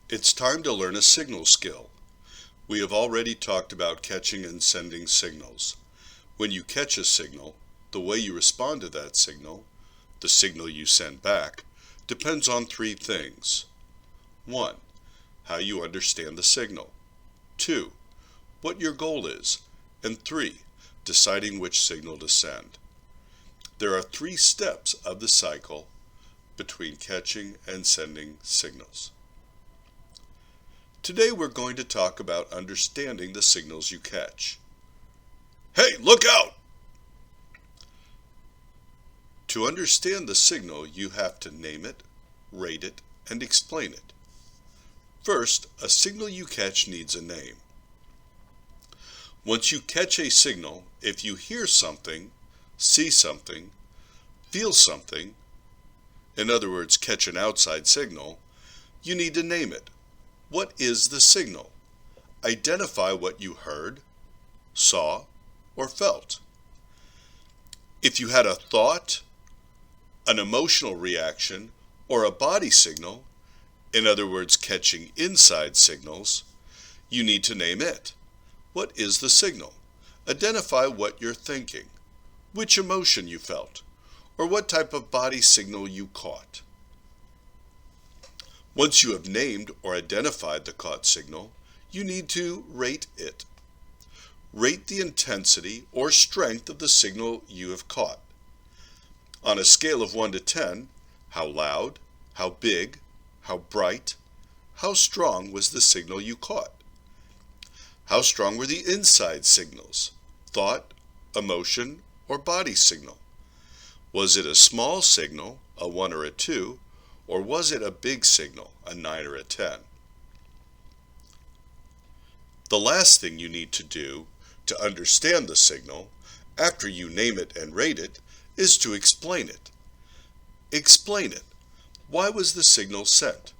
It's time to learn a signal skill. We have already talked about catching and sending signals. When you catch a signal, the way you respond to that signal, the signal you send back, depends on three things. 1. How you understand the signal. 2. What your goal is. And 3. Deciding which signal to send. There are 3 steps of the cycle between catching and sending signals. Today we're going to talk about understanding the signals you catch. Hey, look out! To understand the signal, you have to name it, rate it, and explain it. First, a signal you catch needs a name. Once you catch a signal, if you hear something, see something, feel something, in other words, catch an outside signal, you need to name it. What is the signal? Identify what you heard, saw, or felt. If you had a thought, an emotional reaction, or a body signal, in other words, catching inside signals, you need to name it. What is the signal? Identify what you're thinking, which emotion you felt, or what type of body signal you caught. Once you have named or identified the caught signal, you need to rate it. Rate the intensity or strength of the signal you have caught. On a scale of 1 to 10, how loud, how big, how bright, how strong was the signal you caught? How strong were the inside signals, thought, emotion, or body signal? Was it a small signal, a 1 or a 2, or was it a big signal, a 9 or a 10? The last thing you need to do to understand the signal, after you name it and rate it, is to explain it. Explain it. Why was the signal sent?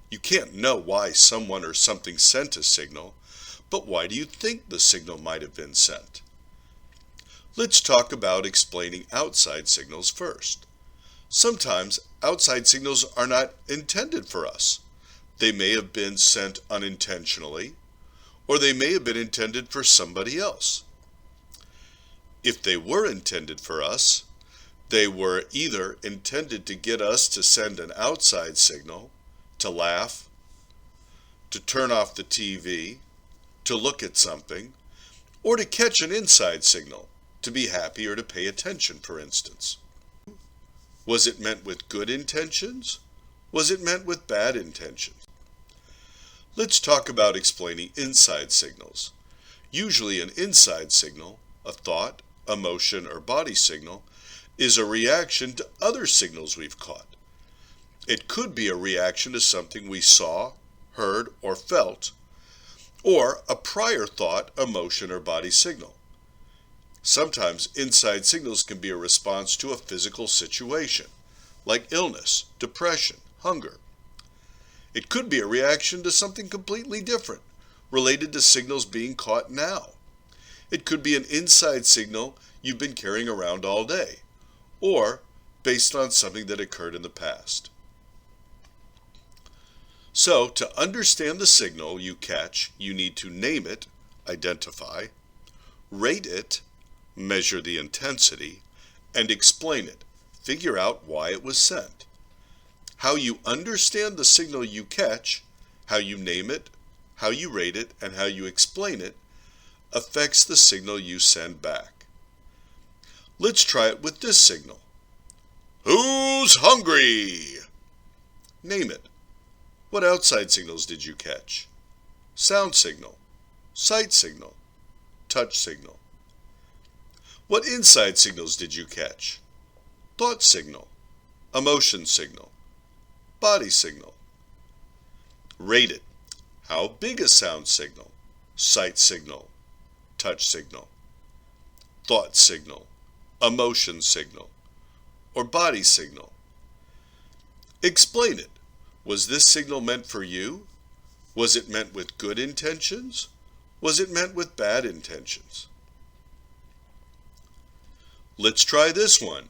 You can't know why someone or something sent a signal, but why do you think the signal might have been sent? Let's talk about explaining outside signals first. Sometimes outside signals are not intended for us. They may have been sent unintentionally, or they may have been intended for somebody else. If they were intended for us, they were either intended to get us to send an outside signal, to laugh, to turn off the TV, to look at something, or to catch an inside signal, to be happy or to pay attention, for instance. Was it meant with good intentions? Was it meant with bad intentions? Let's talk about explaining inside signals. Usually an inside signal, a thought, emotion, or body signal, is a reaction to other signals we've caught. It could be a reaction to something we saw, heard, or felt, or a prior thought, emotion, or body signal. Sometimes inside signals can be a response to a physical situation, like illness, depression, hunger. It could be a reaction to something completely different, related to signals being caught now. It could be an inside signal you've been carrying around all day, or based on something that occurred in the past. So, to understand the signal you catch, you need to name it, identify, rate it, measure the intensity, and explain it. Figure out why it was sent. How you understand the signal you catch, how you name it, how you rate it, and how you explain it affects the signal you send back. Let's try it with this signal. Who's hungry? Name it. What outside signals did you catch? Sound signal, sight signal, touch signal. What inside signals did you catch? Thought signal, emotion signal, body signal. Rate it. How big a sound signal, sight signal, touch signal, thought signal, emotion signal, or body signal? Explain it. Was this signal meant for you? Was it meant with good intentions? Was it meant with bad intentions? Let's try this one.